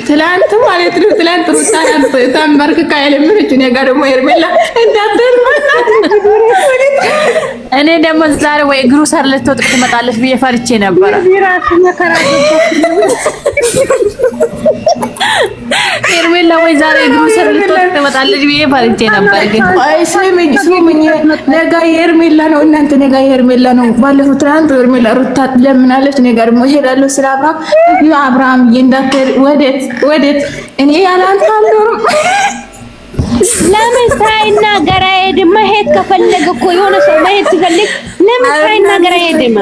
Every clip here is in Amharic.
ትላንት ማለት ነው ትላንት ሩታ ታንበርክካ ያለምንጭ ነገር ደግሞ ሄርሜላ እንዳትርማና እኔ ደግሞ ዛሬ ወይ እግሩ ሰር ልትወጥቅ ትመጣለች ብዬ ፈርቼ ነበር። ቢራስ መከራ ሄርሜላ ወይ ዛሬ እግሩ ሰር ልትወጥቅ ትመጣለች ብዬ ፈርቼ ነበር። ግን አይ ስሙኝ ነገ ሄርሜላ ነው እናንተ ነገ ሄርሜላ ነው። ባለፈው ትናንት ሄርሜላ ሩታ ለምናለች ነገ ደግሞ እሄዳለሁ ስለ አብርሃም እንዳትሄድ ወዴት እኔ ያላንተ አልኖርም። ለምን ሳይናገር አይሄድም? መሄድ ከፈለገ እኮ የሆነ ሰው መሄድ ሲፈልግ ለምን ሳይናገር አይሄድም?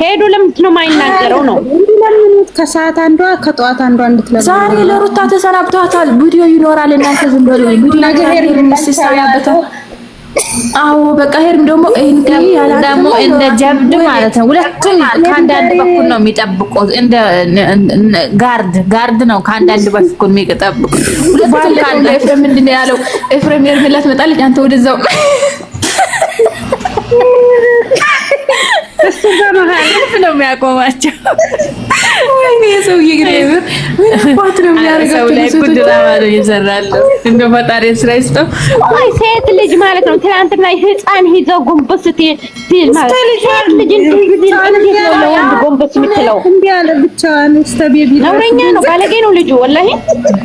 ሄዱ ለምንድን ነው የማይናገረው ነው? ለምንት ከሰዓት አንዷ ከጧት አንዷ እንድትለምን ዛሬ ለሩታ ተሰናብቷታል። ቪዲዮ ይኖራል እናንተ ዝም በሉ። ቪዲዮ ነገር ይሰናበታል። አዎ በቃ ሄርም ደግሞ እንደ ጀብድ ማለት ነው። ሁለቱም ከአንዳንድ በኩል ነው የሚጠብቁት። እንደ ጋርድ ነው ከአንዳንድ በኩል የሚጠብቁት። ሁለቱም ካለ ኤፍሬም ምንድን ነው ያለው? ኤፍሬም ሄርሜላ ትመጣለች አንተ ወደዛው እሱ በመሀል ነው የሚያቆማቸው። ወይኔ ሰውዬ ግሬቨር ምን አባት ነው የሚያደርጋቸው? ሰው ላይ ኩድራ ማለት ይሰራል። እንደ ፈጣሪ ስራ ይስጠው። አይ ሴት ልጅ ማለት ነው ትናንትና ህፃን ይዘው ጎንበስ ሲል ማለት ሴት ልጅ እንዴት ነው ለወንድ ጎንበስ የምትለው? እንዴ ያለ ብቻዋን ስተቤቢ ነውረኛ ነው፣ ባለጌ ነው ልጁ ወላሂ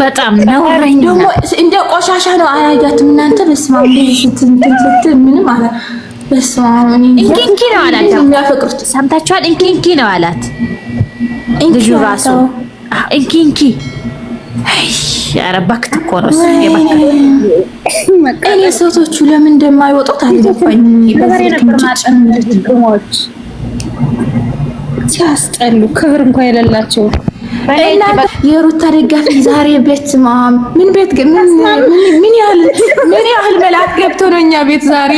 በጣም ነውረኛ። ደግሞ እንደ ቆሻሻ ነው። አላያችሁም እናንተ? በስመ አብ ስትል ምንም አላ እንኪንኪ ነው አላት። የሚያፈቅሩት ሰምታችኋል? እንኪንኪ ነው አላት ልጁ ራሱ እንኪንኪ። አይ ያረባክት እኮ ነው እኔ ሴቶቹ ለምን እንደማይወጡት አልገባኝ። ሲያስጠሉ ክብር እንኳን የሌላቸው የሩታ ደጋፊ ዛሬ ቤት ምን ቤት ግን ምን ያህል መላክ ገብቶ ነው እኛ ቤት ዛሬ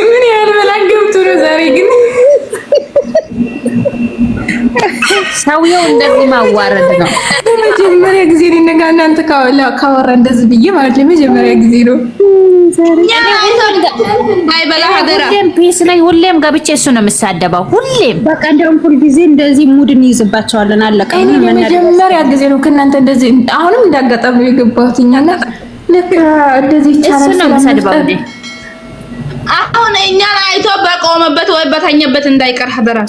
ምን ያህል መላክ ገብቶ ነው ዛሬ ግን ሰውየው እንደዚህ ማዋረድ ነው። ለመጀመሪያ ጊዜ ነው እናንተ ካወራ እንደዚህ ብዬ ማለት ለመጀመሪያ ጊዜ ነው። ሁሌም ፒስ ላይ ሁሌም ገብቼ እሱ ነው የምሳደበው። ሁሌም በቃ እንደውም ሁሉ ጊዜ እንደዚህ ሙድን ይይዝባቸዋለን። አለቀ። ለመጀመሪያ ጊዜ ነው ከእናንተ እንደዚህ አሁንም እንዳጋጣሚ ነው የገባሁት እኛና ለካ እንደዚህ ይቻላል። እሱ ነው የምሰድበው እንዴ አሁን እኛን አይቶ በቆመበት ወይ በተኛበት እንዳይቀር ሀደራ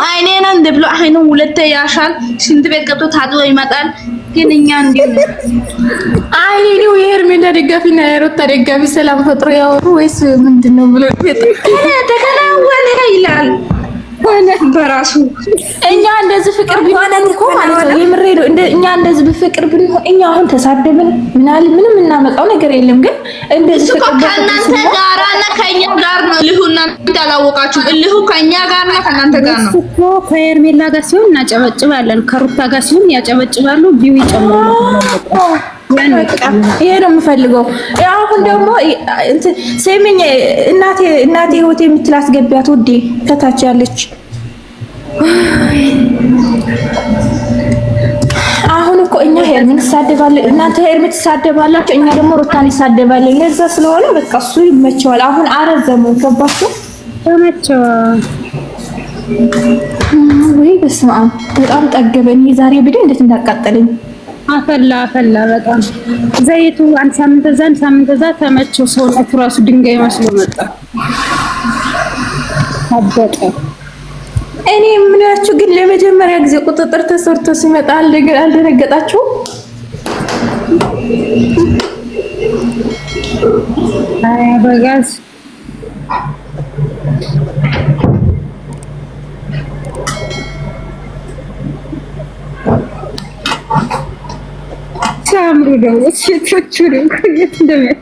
አይኔና እንደ ብሎ አይኑ ሁለቴ ያሻል። ሽንት ቤት ገብቶ ታጥቦ ይመጣል። ግን እኛ እንዴ አይኔው የሄርሜላ ደጋፊና የሩታ ደጋፊ ሰላም ፈጥሮ ያወሩ ወይስ ምንድነው ብሎ ተከናወነ ይላል በራሱ እኛ እንደዚህ ፍቅር ቢሆን እኮ ማለት ነው የምሬ ነው። እኛ እንደዚህ በፍቅር ብንሆን እኛ አሁን ተሳደብን ምንም እናመጣው ነገር የለም። ግን እንደዚህ ፍቅር ከእናንተ ጋርና ከኛ ጋር ነው ልሁ። እናንተ አላወቃችሁም። ልሁ ከኛ ጋርና ከእናንተ ጋር ነው እኮ። ከሄርሜላ ጋር ሲሆን እናጨበጭባለን፣ ከሩታ ጋር ሲሆን ያጨበጭባሉ። ቢው ይጨምራሉ። ይሄ ነው የምፈልገው። አሁን ደግሞ ሰሚኝ እናቴ ሆቴ የምትላት ገቢያት ውዴ ከታች ያለች አሁን እኮ እኛ ሄርሜን ተሳደባለን፣ እናንተ ሄርሜን ተሳደባላችሁ፣ እኛ ደግሞ ሩታን ይሳደባለን። ለዛ ስለሆነ በቃ እሱ ይመቸዋል። አሁን አረዘሙ ገባችሁ? ተመቸዋል ወይ? በስመ አብ በጣም ጠገበኝ ዛሬ ቪዲዮ እንዴት እንዳቃጠለኝ። አፈላ በጣም ዘይቱ አንድ ሳምንት እዛ ተመቸው። ሰውነቱ ራሱ ድንጋይ መስሎ መጣ አበጠ። እኔ ምናችሁ ግን ለመጀመሪያ ጊዜ ቁጥጥር ተሰርቶ ሲመጣ አልደነገጣችሁ? አይ በጋዝ ሳምሩ ደግሞ ሴቶቹ ነው ከየት እንደሚያ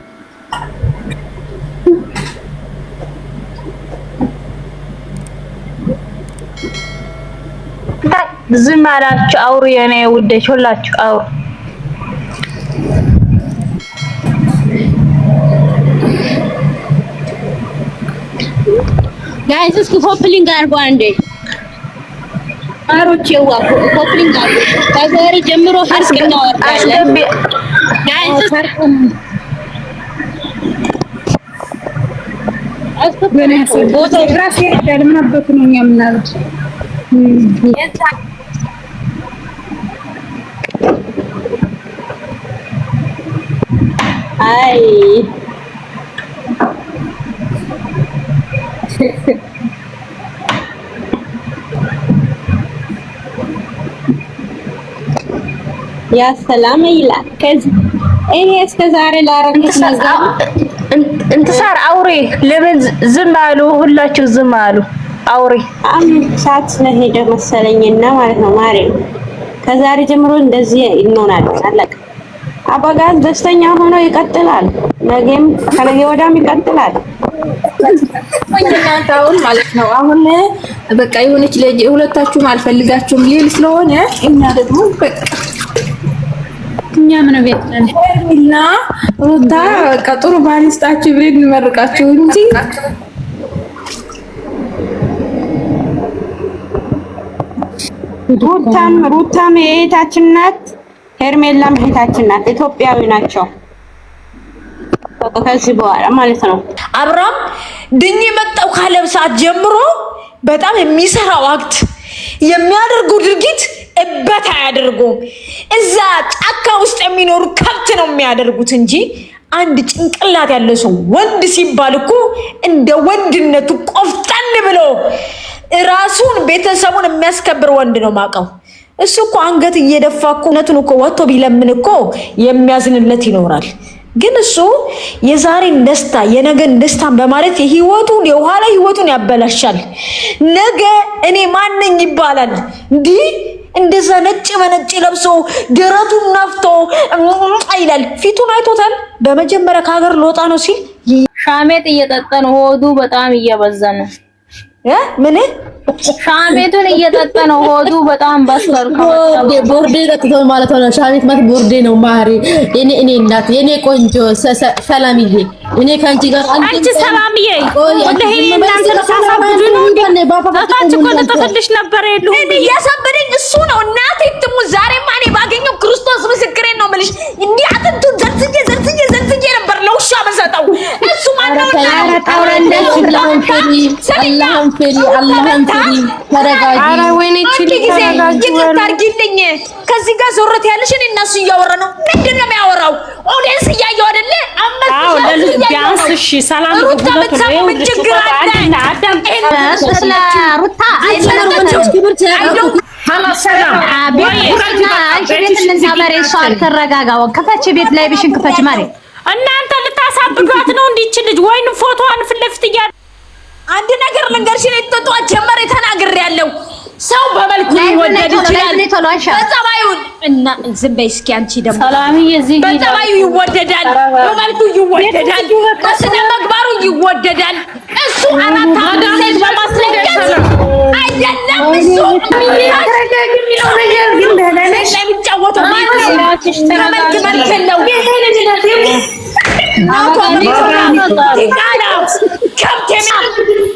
ዝም አላችሁ አውሩ። የኔ ውዴች ሁላችሁ አውሩ። ጋይስ እስኪ ሆፕሊንግ አድርጉ አንዴ። አሮች የዋ ሆፕሊንግ አድርጉ። ከዛሬ ጀምሮ ህርቅ እናወርዳለን ጋይስ። ቦታ ራስ ያዳል ምን አባቱ ነው የሚያምናል አይ ያ ሰላም ይላል ከዚህ እኔ እስከ ዛሬ ላረኩት ነገር እንትሳር አውሬ ለምን ዝም አሉ? ሁላችሁ ዝም አሉ። አውሬ ሰዓት ስለሄደ መሰለኝና ማለት ነው። ማርያም ከዛሬ ጀምሮ እንደዚህ እንሆናለን። አለቀ። አባጋዝ ደስተኛ ሆኖ ይቀጥላል። ነገም ከነገ ወዲያም ይቀጥላል። እናንተውን ማለት ነው። አሁን በቃ የሆነች ልጅ ሁለታችሁም አልፈልጋችሁም ሊል ስለሆነ እኛ ደግሞ በቃ እኛ ምን ቤት ነን እና ሩታ ቀጥሩ ባንስታችሁ ብለን እንመርቃችሁ እንጂ ሩታም የእህታችን ናት፣ ሄርሜላም እህታችን ናት። ኢትዮጵያዊ ናቸው ከዚህ በኋላ ማለት ነው። አብርሃም ድኝ መጣው ካለም ሰዓት ጀምሮ በጣም የሚሰራው አክት የሚያደርጉ ድርጊት እበት አያደርጉም። እዛ ጫካ ውስጥ የሚኖሩ ከብት ነው የሚያደርጉት እንጂ አንድ ጭንቅላት ያለው ሰው ወንድ ሲባል እኮ እንደ ወንድነቱ ቆፍጠን ብሎ ራሱን ቤተሰቡን የሚያስከብር ወንድ ነው ማቀው። እሱ እኮ አንገት እየደፋ እኮ እውነቱን እኮ ወጥቶ ቢለምን እኮ የሚያዝንለት ይኖራል። ግን እሱ የዛሬን ደስታ የነገን ደስታን በማለት የህይወቱን የኋላ ህይወቱን ያበላሻል። ነገ እኔ ማንኝ ይባላል እንዲህ እንደዛ ነጭ በነጭ ለብሶ ደረቱን ነፍቶ አይላል። ፊቱን አይቶታል። በመጀመሪያ ከሀገር ልወጣ ነው ሲል ሻሜት እየጠጣ ነው። ሆዱ በጣም እየበዛ ነው። ምን ሻሜቱን እየጠጣ ነው። ሆዱ በጣም በስከር ቦርዴ ጠጥቶ ማለት ነው። ሻሜት ማለት ቦርዴ ነው። ማሪ እኔ እናት የኔ ቆንጆ ሰላምዬ እኔ ካንቺ ጋር አንቺ ሰላምዬ ወላሂ እናንተ ተሳሳቡኝ ነው እንዴ? ታታች እኮ ለተፈልሽ ነበር የሉ እኔ ያሳበደኝ እሱ ነው። እናቴ ትሙ ዛሬ ማኔ ባገኘው ክርስቶስ ምስክሬን ነው የምልሽ። እንዲህ አጥንቱ ዘርዝዬ ነበር ለውሻ በሰጠው እሱ ማነው? አላህን ፍሪ ተረጋጊ። ኧረ ወይኔ ታርጊልኝ። ከዚህ ጋር ዞረት ያለሽ እኔ እና እሱ እያወራ ነው። ምንድን ነው የሚያወራው? ኦዲየንስ እያየሁ አይደለ? ቢያንስ እሺ ሰላም ሩታ በተሰሙ ችግር አለ። ስለ ሩታ ተረጋጋው። ክፈች ቤት ላይ ብሽን ክፈች ማለት እናንተ ልታሳብዷት ነው እንዲች ልጅ ወይንም ፎቶዋን ፊት ለፊት እያ አንድ ነገር ልንገርሽ ነው ተጧ ጀመረ ተናግሬያለሁ። ሰው በመልኩ ይወደድ ይችላል በጸባዩ እና ዝም በይ እስኪ አንቺ ደግሞ ሰላምዬ እዚህ በጸባዩ ይወደዳል፣ በመልኩ ይወደዳል፣ በስነ ምግባሩ ይወደዳል። እሱ አራት ሴት በማስለቀቅ አይደለም እሱ የሚለው ነገር ግን ለለለሽ የሚጫወተው መልክ መልክ ነው።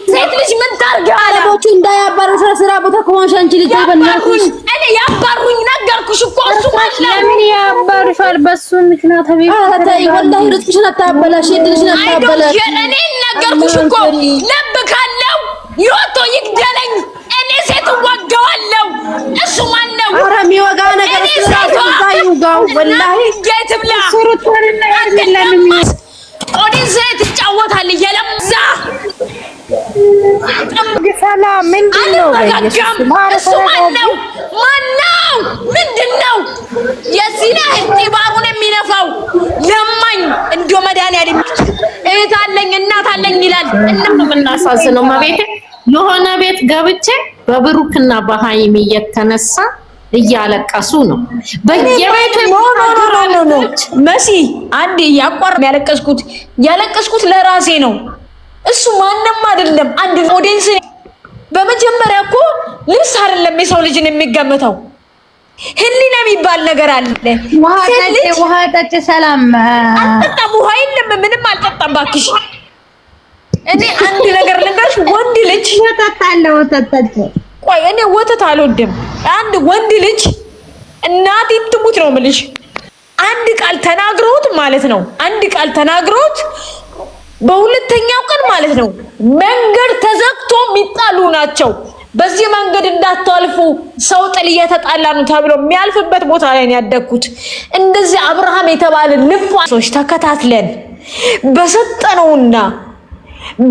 ሴት ልጅ ምን ታርጋ አለቦቹ እንዳያባሩሽ ስራ ቦታ ከሆንሽ አንቺ ልጅ በእናትሽ እኔ ያባሩኝ ነገርኩሽ እኮ እሱ ማለት ለምን ያባሩሻል? በሱ ምክንያት ሀቢብ አታይ ወላሂ ርጥሽን አታበላሽ፣ እድልሽን አታበላሽ። እኔ ነገርኩሽ እኮ ለብ ካለው ይወጣ ይግደለኝ። እኔ ሴት ወጋዋለሁ። እሱ ማን ነው? ኧረ የሚወጋ ነገር ስለራሱ ይውጋው። ወላሂ ጌትብላ ሱሩቱንና ያለንም ኦዲንስ ትጫወታል እየለምዛ ሰላም ምንድን ነው? እሱ ማነው? ምንድን ነው የዚህን ያህል ጢባሩን የሚነፋው? ለማኝ እንዶ መድኃኒዓለም እህት አለኝ እናት አለኝ ይላል። እና የምናሳዝነው ማቤቴ የሆነ ቤት ገብቼ በብሩክና በሃይሚ የተነሳ እያለቀሱ ነው። በየቤቱ መሲ አንዴ ያቋር ያለቀስኩት ለራሴ ነው። እሱ ማንንም አይደለም። አንድ ኦዲየንስ በመጀመሪያ እኮ ልብስ አይደለም የሰው ልጅን የሚገምተው ህሊና የሚባል ነገር አለ። ውሃ ጠጭ ሰላም አልጠጣም፣ ውሃ የለም፣ ምንም አልጠጣም እባክሽ። እኔ አንድ ነገር ልንገርሽ፣ ወንድ ልጅ ወተታለው ወተት ቆይ እኔ ወተት አልወድም። አንድ ወንድ ልጅ እናቴ ትሙት ነው የምልሽ፣ አንድ ቃል ተናግሮት ማለት ነው አንድ ቃል ተናግሮት በሁለተኛው ቀን ማለት ነው መንገድ ተዘግቶ የሚጣሉ ናቸው። በዚህ መንገድ እንዳታልፉ ሰው ጥል እየተጣላ ነው ተብሎ የሚያልፍበት ቦታ ላይ ነው ያደግኩት። እንደዚህ አብርሃም የተባለ ልፋሶች ተከታትለን በሰጠነውና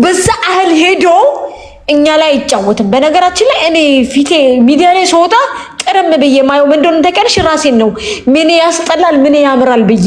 በዛ አህል ሄዶ እኛ ላይ አይጫወትም። በነገራችን ላይ እኔ ፊቴ ሚዲያ ላይ ስወጣ ቀረም ብዬ ማየው ምን እንደሆነ ተቀርሽ ራሴን ነው ምን ያስጠላል ምን ያምራል ብዬ